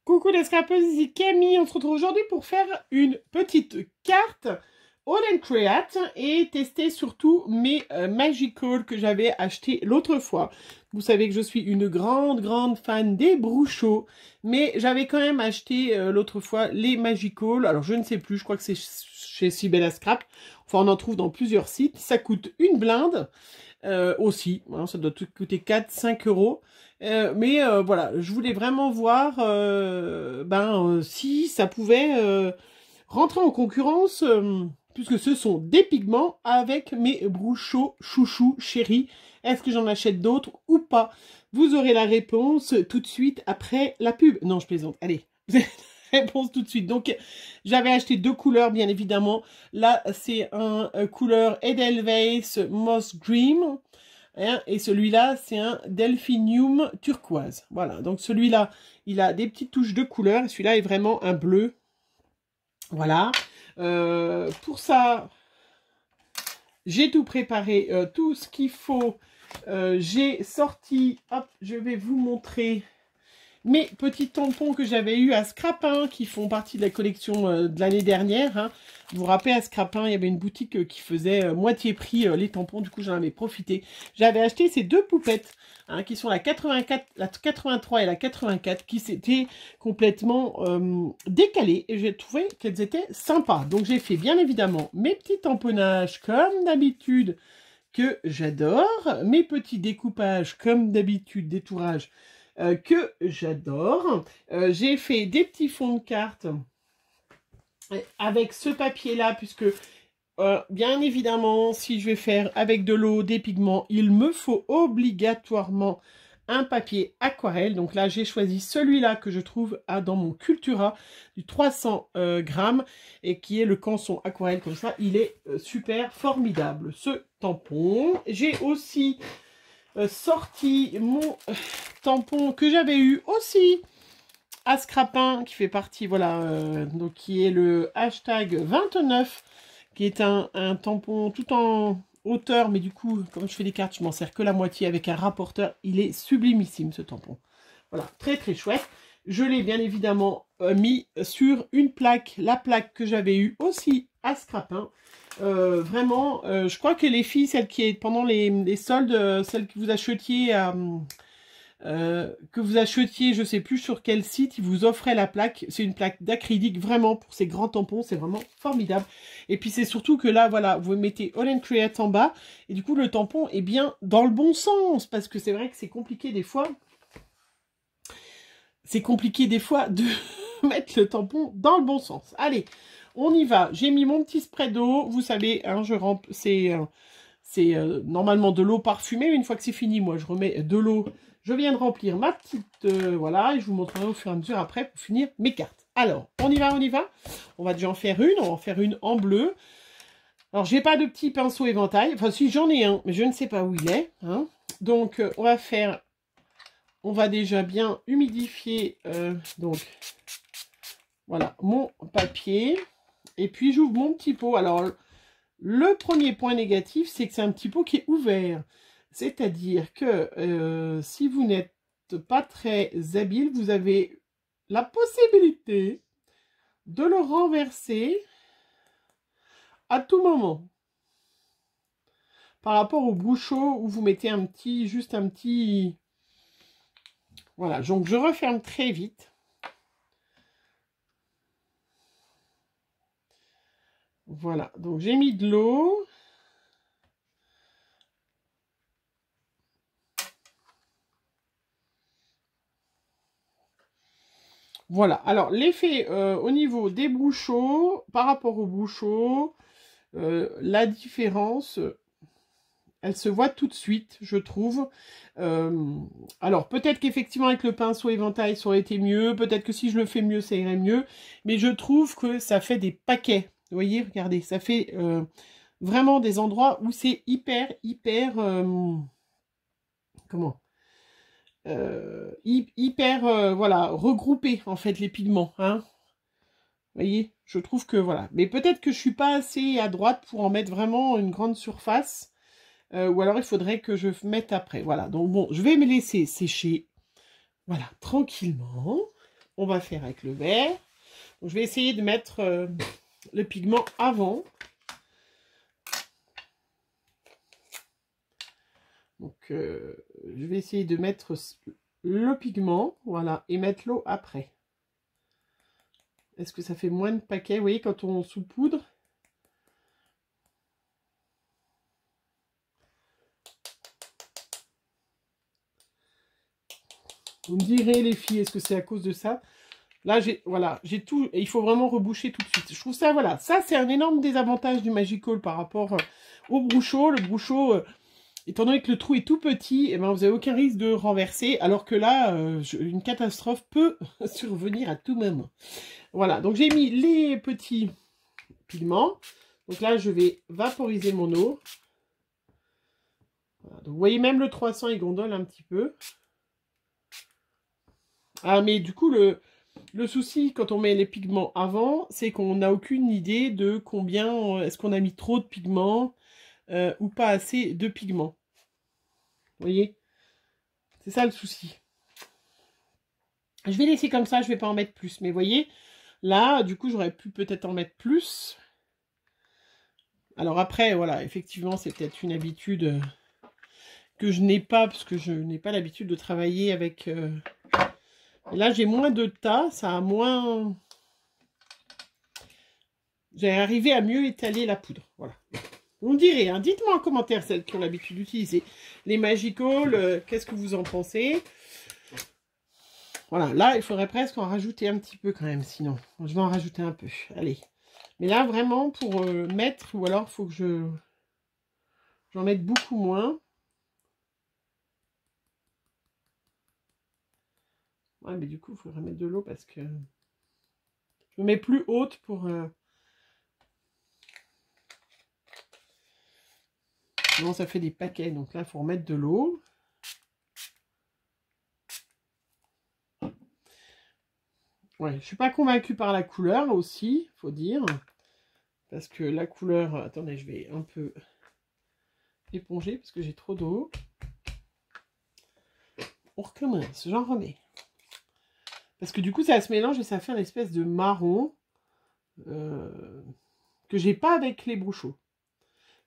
Coucou les scrapeuses, ici Camille. On se retrouve aujourd'hui pour faire une petite carte All Create et tester surtout mes Magical que j'avais acheté l'autre fois. Vous savez que je suis une grande fan des Bruchot, mais j'avais quand même acheté l'autre fois les Magical. Alors je ne sais plus, je crois que c'est chez Sibella Scrap. Enfin, on en trouve dans plusieurs sites. Ça coûte une blinde. Aussi, hein, ça doit tout coûter 4-5 euros. Voilà, je voulais vraiment voir si ça pouvait rentrer en concurrence, puisque ce sont des pigments avec mes Bruchot chouchou chéri. Est-ce que j'en achète d'autres ou pas? Vous aurez la réponse tout de suite après la pub. Non, je plaisante. Allez, vous avez la réponse tout de suite. Donc, j'avais acheté deux couleurs, bien évidemment. Là, c'est un couleur Edelweiss Moss Green. Hein, et celui-là, c'est un Delphinium turquoise. Voilà, donc celui-là, il a des petites touches de couleur. Celui-là est vraiment un bleu. Voilà. Pour ça, j'ai tout préparé, tout ce qu'il faut. J'ai sorti, hop, je vais vous montrer mes petits tampons que j'avais eu à Scrapin, qui font partie de la collection de l'année dernière. Hein. Vous vous rappelez, à Scrapin, il y avait une boutique qui faisait moitié prix les tampons. Du coup, j'en avais profité. J'avais acheté ces deux poupettes, hein, qui sont la 84, la 83 et la 84, qui s'étaient complètement décalées. Et j'ai trouvé qu'elles étaient sympas. Donc, j'ai fait, bien évidemment, mes petits tamponnages, comme d'habitude, que j'adore. Mes petits découpages, comme d'habitude, détourages, que j'adore. J'ai fait des petits fonds de cartes avec ce papier-là, puisque bien évidemment, si je vais faire avec de l'eau, des pigments, il me faut obligatoirement un papier aquarelle. Donc là, j'ai choisi celui-là que je trouve dans mon Cultura du 300 grammes et qui est le canson aquarelle comme ça. Il est super formidable, ce tampon. J'ai aussi sorti mon tampon que j'avais eu aussi à Scrapin, qui fait partie, voilà, donc qui est le hashtag 29, qui est un tampon tout en hauteur, mais du coup, comme je fais des cartes, je m'en sers que la moitié avec un rapporteur. Il est sublimissime, ce tampon. Voilà, très chouette. Je l'ai bien évidemment mis sur une plaque, la plaque que j'avais eue aussi à Scrapin. Vraiment, je crois que les filles, celles qui est pendant les soldes, celles que vous achetiez je sais plus sur quel site, ils vous offraient la plaque. C'est une plaque d'acrylique, vraiment, pour ces grands tampons, c'est vraiment formidable. Et puis c'est surtout que là, voilà, vous mettez All Create en bas, et du coup le tampon est bien dans le bon sens, parce que c'est vrai que c'est compliqué des fois. C'est compliqué des fois de mettre le tampon dans le bon sens. Allez, on y va. J'ai mis mon petit spray d'eau. Vous savez, hein, je remplis, c'est normalement de l'eau parfumée. Mais une fois que c'est fini, moi, je remets de l'eau. Je viens de remplir ma petite... voilà, et je vous montrerai au fur et à mesure après pour finir mes cartes. Alors, on y va, on y va. On va déjà en faire une. On va en faire une en bleu. Alors, j'ai pas de petit pinceau éventail. Enfin, si, j'en ai un, mais je ne sais pas où il est. Hein. Donc, on va faire... On va déjà bien humidifier, donc, voilà, mon papier. Et puis, j'ouvre mon petit pot. Alors, le premier point négatif, c'est que c'est un petit pot qui est ouvert. C'est-à-dire que si vous n'êtes pas très habile, vous avez la possibilité de le renverser à tout moment. Par rapport au Bruchot où vous mettez juste un petit... Voilà, donc je referme très vite. Voilà, donc j'ai mis de l'eau. Voilà, alors l'effet au niveau des Bruchot, par rapport aux Bruchot, la différence, elle se voit tout de suite, je trouve. Alors, peut-être qu'effectivement, avec le pinceau éventail, ça aurait été mieux. Peut-être que si je le fais mieux, ça irait mieux. Mais je trouve que ça fait des paquets. Vous voyez, regardez, ça fait vraiment des endroits où c'est hyper, comment voilà, regroupé, en fait, les pigments. Hein. Vous voyez, je trouve que, voilà. Mais peut-être que je suis pas assez à droite pour en mettre vraiment une grande surface. Ou alors il faudrait que je mette après. Voilà, donc bon, je vais me laisser sécher. Voilà, tranquillement. on va faire avec le vert. Donc, je vais essayer de mettre le pigment avant. Donc, je vais essayer de mettre le pigment, voilà, et mettre l'eau après. Est-ce que ça fait moins de paquets? Vous voyez, quand on saupoudre. Vous me direz, les filles, est-ce que c'est à cause de ça? Là, voilà, j'ai tout, et il faut vraiment reboucher tout de suite. Je trouve ça, voilà, ça c'est un énorme désavantage du Magical par rapport au Brucho. Le Brucho, étant donné que le trou est tout petit, eh ben, vous n'avez aucun risque de renverser, alors que là, une catastrophe peut survenir à tout moment. Voilà, donc j'ai mis les petits pigments. Donc là, je vais vaporiser mon eau. Voilà, donc vous voyez, même le 300, il gondole un petit peu. Ah, mais du coup, le souci, quand on met les pigments avant, c'est qu'on n'a aucune idée de combien, est-ce qu'on a mis trop de pigments ou pas assez de pigments. Vous voyez? C'est ça le souci. Je vais laisser comme ça, je ne vais pas en mettre plus. Mais vous voyez, là, du coup, j'aurais pu peut-être en mettre plus. Alors après, voilà, effectivement, c'est peut-être une habitude que je n'ai pas, parce que je n'ai pas l'habitude de travailler avec... Et là, j'ai moins de tas, ça a moins... J'ai arrivé à mieux étaler la poudre, voilà. Vous me direz, hein, dites-moi en commentaire, celles qui ont l'habitude d'utiliser les Magical, qu'est-ce que vous en pensez? Voilà, là, il faudrait presque en rajouter un petit peu quand même, sinon. Je vais en rajouter un peu, allez. Mais là, vraiment, pour mettre, ou alors, il faut que j'en mette beaucoup moins. Ouais, mais du coup, il faudrait mettre de l'eau parce que... Je me mets plus haute pour... Sinon, ça fait des paquets. Donc là, il faut remettre de l'eau. Ouais, je suis pas convaincue par la couleur aussi, faut dire. Parce que la couleur... Attendez, je vais un peu éponger parce que j'ai trop d'eau. On recommence, j'en remets. Parce que du coup, ça se mélange et ça fait une espèce de marron que j'ai pas avec les Brucho.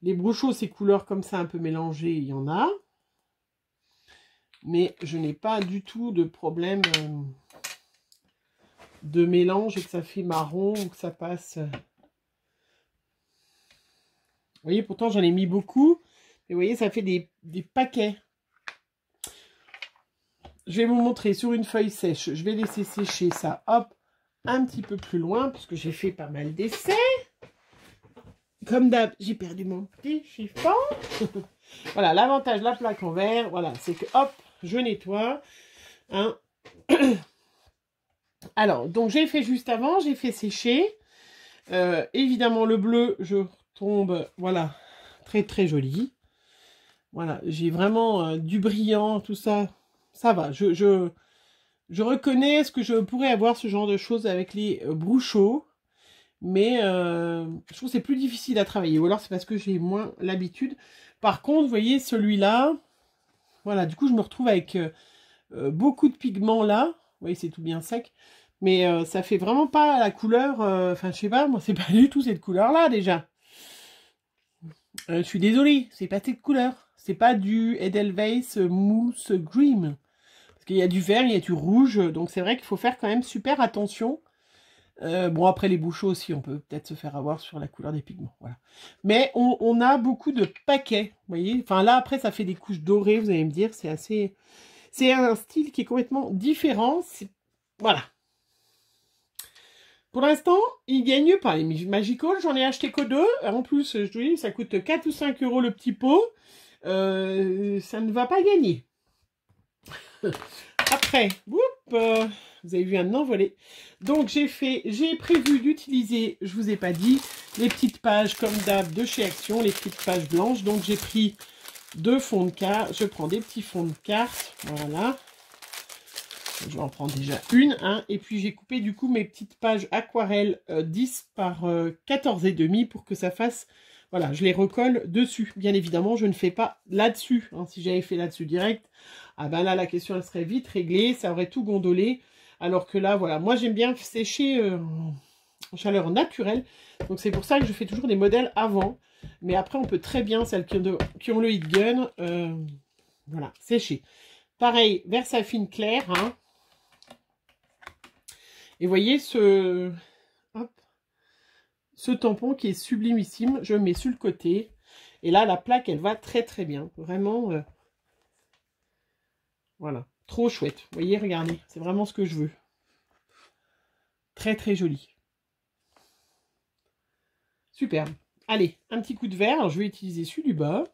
Les Brucho, ces couleurs comme ça, un peu mélangées, il y en a. Mais je n'ai pas du tout de problème de mélange et que ça fait marron ou que ça passe. Vous voyez, pourtant, j'en ai mis beaucoup. Mais vous voyez, ça fait des paquets. Je vais vous montrer sur une feuille sèche. Je vais laisser sécher ça, hop, un petit peu plus loin, puisque j'ai fait pas mal d'essais. Comme d'hab, j'ai perdu mon petit chiffon. Voilà, l'avantage de la plaque en verre, voilà, c'est que, hop, je nettoie. Hein. Alors, donc j'ai fait juste avant, j'ai fait sécher. Évidemment, le bleu, je retombe, voilà, très très joli. Voilà, j'ai vraiment du brillant, tout ça. Ça va, je reconnais ce que je pourrais avoir ce genre de choses avec les Brucho, mais je trouve que c'est plus difficile à travailler, ou alors c'est parce que j'ai moins l'habitude. Par contre, vous voyez, celui-là, voilà, du coup, je me retrouve avec beaucoup de pigments là. Vous voyez, c'est tout bien sec, mais ça fait vraiment pas la couleur, enfin, je sais pas, moi, c'est pas du tout cette couleur-là, déjà. Je suis désolée, c'est pas cette couleur. C'est pas du Edelweiss Mousse Green. Parce qu'il y a du vert, il y a du rouge. Donc c'est vrai qu'il faut faire quand même super attention. Bon, après les Brucho aussi, on peut peut-être se faire avoir sur la couleur des pigments. Voilà. Mais on a beaucoup de paquets. Vous voyez, enfin là, après, ça fait des couches dorées, vous allez me dire. C'est assez... C'est un style qui est complètement différent. Voilà. Pour l'instant, il gagne pas les Magical. J'en ai acheté que 2. En plus, je vous dis, ça coûte 4 ou 5 € le petit pot. Ça ne va pas gagner. Après, vous avez vu un envolé. Donc, j'ai prévu d'utiliser, je vous ai pas dit, les petites pages comme d'hab de chez Action, les petites pages blanches. Donc, j'ai pris 2 fonds de carte. Je prends des petits fonds de carte. Voilà. Je vais en prendre déjà une. Hein, et puis, j'ai coupé du coup mes petites pages aquarelles 10 par 14,5 pour que ça fasse... Voilà, je les recolle dessus. Bien évidemment, je ne fais pas là-dessus. Hein. Si j'avais fait là-dessus direct, ah ben là, la question, elle serait vite réglée. Ça aurait tout gondolé. Alors que là, voilà, moi j'aime bien sécher en chaleur naturelle. Donc c'est pour ça que je fais toujours des modèles avant. Mais après, on peut très bien, celles qui ont le heat gun, voilà, sécher. Pareil, Versafine clair. Hein. Et voyez ce tampon qui est sublimissime. Je le mets sur le côté. Et là, la plaque, elle va très très bien. Vraiment, voilà. Trop chouette. Vous voyez, regardez. C'est vraiment ce que je veux. Très très joli. Superbe. Allez, un petit coup de verre. Alors, je vais utiliser celui du bas.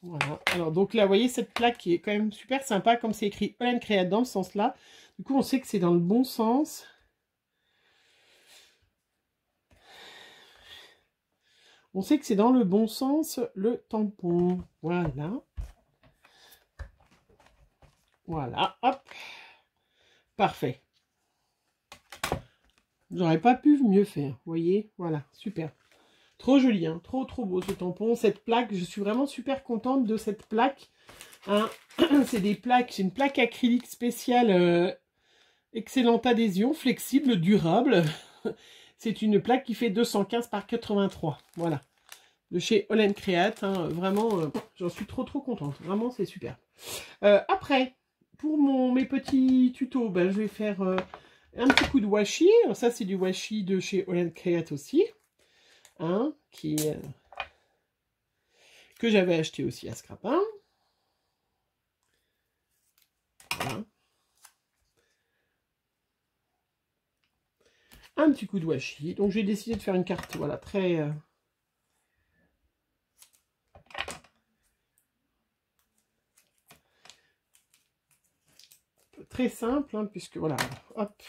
Voilà. Alors, donc là, vous voyez, cette plaque qui est quand même super sympa, comme c'est écrit Holland Créate dans ce sens-là. Du coup, on sait que c'est dans le bon sens. On sait que c'est dans le bon sens, le tampon. Voilà. Voilà, hop. Parfait. J'aurais pas pu mieux faire, vous voyez. Voilà, super. Trop joli, hein. Trop, trop beau ce tampon. Cette plaque, je suis vraiment super contente de cette plaque. Hein. C'est des plaques, c'est une plaque acrylique spéciale, excellente adhésion, flexible, durable. C'est une plaque qui fait 215 par 83. Voilà. De chez Holland Créate. Hein. Vraiment, j'en suis trop, trop contente. Vraiment, c'est super. Après, pour mes petits tutos, ben, je vais faire un petit coup de washi. Alors ça, c'est du washi de chez Holland Créate aussi. Hein, que j'avais acheté aussi à Scrapin. Voilà. Un petit coup de washi. Donc j'ai décidé de faire une carte, voilà, très très simple, hein, puisque voilà, hop.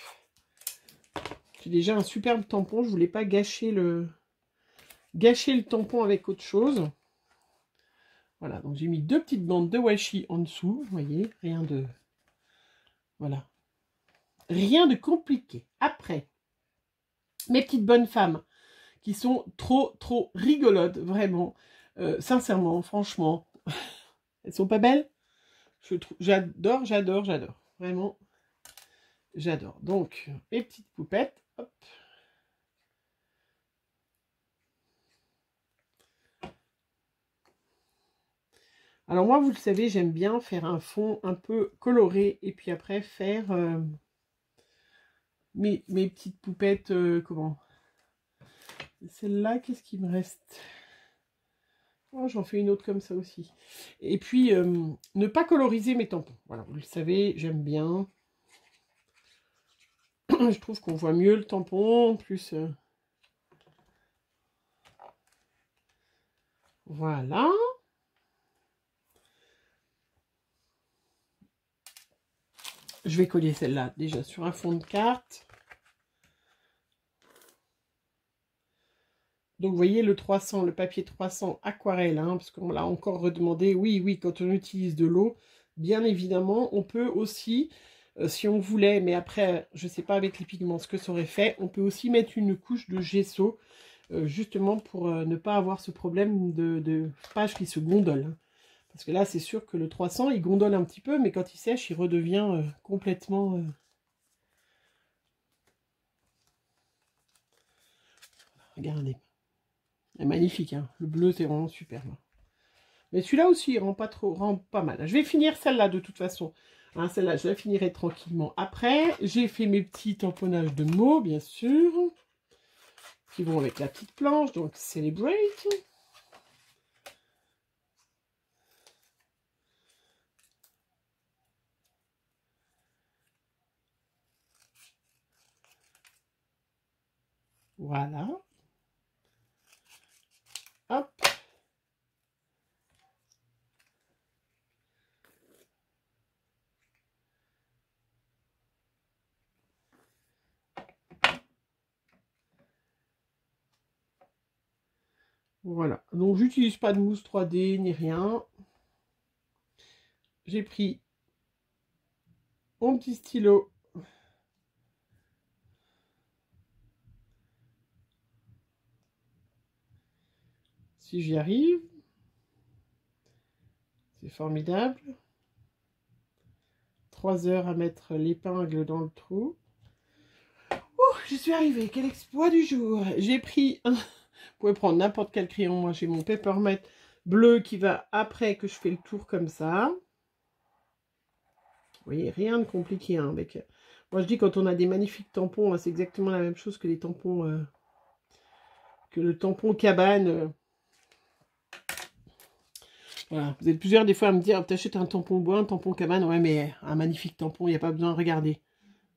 J'ai déjà un superbe tampon. Je voulais pas gâcher le tampon avec autre chose. Voilà, donc j'ai mis 2 petites bandes de washi en dessous. Vous voyez, rien de... Voilà. Rien de compliqué. Après, mes petites bonnes femmes, qui sont trop, trop rigolotes, vraiment. Sincèrement, franchement. Elles sont pas belles? J'adore, j'adore, j'adore. Vraiment, j'adore. Donc, mes petites poupettes. Hop. Alors moi, vous le savez, j'aime bien faire un fond un peu coloré. Et puis après, faire mes petites poupettes. Comment? Celle-là, qu'est-ce qui me reste? Oh, j'en fais une autre comme ça aussi. Et puis, ne pas coloriser mes tampons. Voilà, vous le savez, j'aime bien. Je trouve qu'on voit mieux le tampon. En plus, voilà. Je vais coller celle-là déjà sur un fond de carte. Donc, vous voyez le 300, le papier 300 aquarelle, hein, parce qu'on l'a encore redemandé. Oui, oui, quand on utilise de l'eau, bien évidemment, on peut aussi, si on voulait, mais après, je ne sais pas avec les pigments ce que ça aurait fait, on peut aussi mettre une couche de gesso, justement pour ne pas avoir ce problème de page qui se gondole. Hein. Parce que là, c'est sûr que le 300, il gondole un petit peu, mais quand il sèche, il redevient complètement... Regardez. C'est magnifique, hein. Le bleu, c'est vraiment superbe. Mais celui-là aussi, il rend pas mal. Je vais finir celle-là, de toute façon. Hein, celle-là, je la finirai tranquillement après. J'ai fait mes petits tamponnages de mots, bien sûr, qui vont avec la petite planche, donc Celebrate. Voilà. Hop. Voilà. Donc, j'utilise pas de mousse 3D ni rien. J'ai pris mon petit stylo. Si j'y arrive. C'est formidable. 3 heures à mettre l'épingle dans le trou. Oh, j'y suis arrivée. Quel exploit du jour. J'ai pris un... Vous pouvez prendre n'importe quel crayon. Moi, j'ai mon Peppermint bleu qui va après que je fais le tour comme ça. Vous voyez, rien de compliqué. Hein, avec... Moi, je dis quand on a des magnifiques tampons, hein, c'est exactement la même chose que les tampons... que le tampon cabane. Voilà, vous êtes plusieurs des fois à me dire, t'achètes un tampon bois, un tampon cabane. Ouais, mais un magnifique tampon, il n'y a pas besoin de regarder.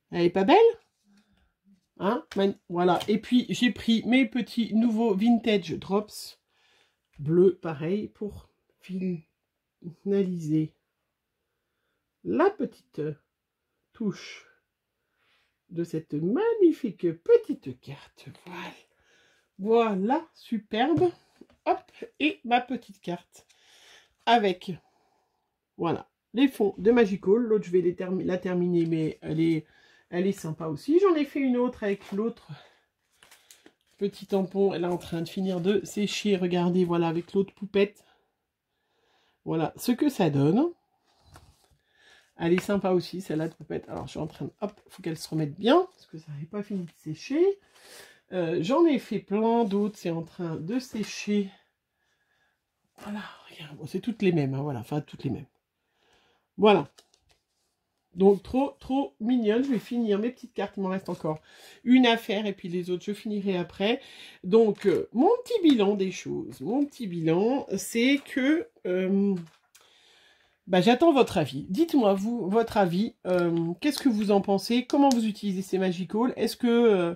Elle est pas belle? Hein? Voilà, et puis j'ai pris mes petits nouveaux Vintage Drops bleus, pareil, pour finaliser la petite touche de cette magnifique petite carte. Voilà, superbe. Hop, et ma petite carte avec, voilà, les fonds de Magical. L'autre, je vais la terminer, mais elle est sympa aussi. J'en ai fait une autre avec l'autre petit tampon. Elle est en train de finir de sécher. Regardez, voilà, avec l'autre poupette. Voilà ce que ça donne. Elle est sympa aussi, celle-là de poupette. Alors, je suis en train de... Hop, il faut qu'elle se remette bien, parce que ça n'avait pas fini de sécher. J'en ai fait plein d'autres. C'est en train de sécher. Voilà, regarde. Bon, c'est toutes les mêmes, hein, voilà. Enfin, toutes les mêmes. Voilà. Donc, trop mignonne. Je vais finir mes petites cartes. Il m'en reste encore une à faire. Et puis, les autres, je finirai après. Donc, mon petit bilan des choses. Mon petit bilan, c'est que... j'attends votre avis. Dites-moi, vous, votre avis. Qu'est-ce que vous en pensez? Comment vous utilisez ces Magical? Est-ce que...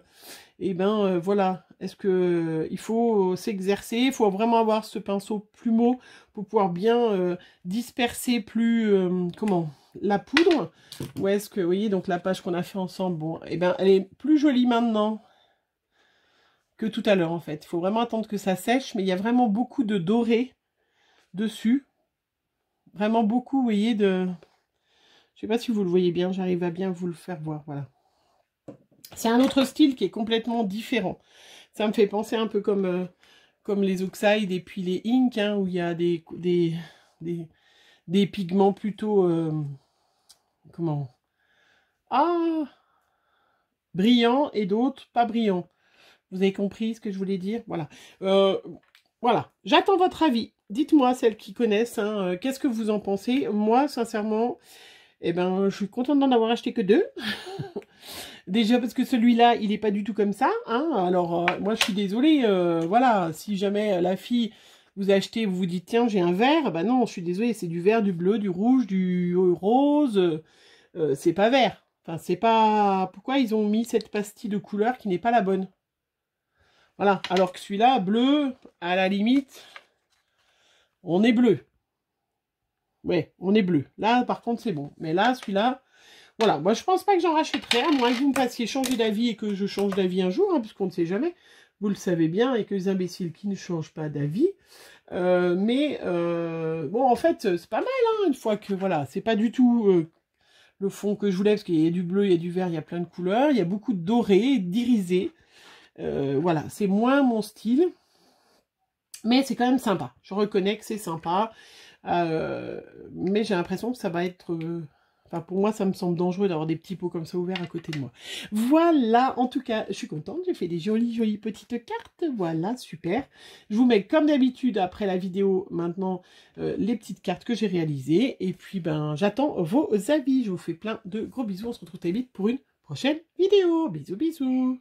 voilà. Est-ce que il faut s'exercer? Il faut vraiment avoir ce pinceau plumeau pour pouvoir bien disperser plus... la poudre, ou est-ce que, vous voyez, donc la page qu'on a fait ensemble, bon, elle est plus jolie maintenant que tout à l'heure, en fait. Il faut vraiment attendre que ça sèche, mais il y a vraiment beaucoup de doré dessus. Vraiment beaucoup, vous voyez, de... Je sais pas si vous le voyez bien, j'arrive à bien vous le faire voir, voilà. C'est un autre style qui est complètement différent. Ça me fait penser un peu comme les Oxide et puis les Ink, hein, où il y a des pigments plutôt... brillants et d'autres pas brillants. Vous avez compris ce que je voulais dire? Voilà. Voilà. J'attends votre avis. Dites-moi, celles qui connaissent, hein, qu'est-ce que vous en pensez? Moi, sincèrement, je suis contente d'en avoir acheté que 2. Déjà parce que celui-là, il n'est pas du tout comme ça. Hein. Alors, moi, je suis désolée. Voilà, si jamais la fille vous achetez, vous vous dites, tiens, j'ai un vert. Ben non, je suis désolée, c'est du vert, du bleu, du rouge, du rose. C'est pas vert. Enfin, c'est pas... Pourquoi ils ont mis cette pastille de couleur qui n'est pas la bonne? Voilà. Alors que celui-là, bleu, à la limite, on est bleu. Ouais, on est bleu. Là, par contre, c'est bon. Mais là, celui-là... Voilà, moi je pense pas que j'en rachèterai, à moins que vous me fassiez changer d'avis et que je change d'avis un jour, hein, puisqu'on ne sait jamais, vous le savez bien, et que les imbéciles qui ne changent pas d'avis. Bon, en fait, c'est pas mal, hein, une fois que, voilà, c'est pas du tout le fond que je voulais, parce qu'il y a du bleu, il y a du vert, il y a plein de couleurs, il y a beaucoup de doré, d'irisé. Voilà, c'est moins mon style, mais c'est quand même sympa. Je reconnais que c'est sympa, mais j'ai l'impression que ça va être... Enfin, pour moi, ça me semble dangereux d'avoir des petits pots comme ça ouverts à côté de moi. Voilà, en tout cas, je suis contente. J'ai fait des jolies petites cartes. Voilà, super. Je vous mets comme d'habitude, après la vidéo, maintenant, les petites cartes que j'ai réalisées. Et puis, j'attends vos avis. Je vous fais plein de gros bisous. On se retrouve très vite pour une prochaine vidéo. Bisous, bisous.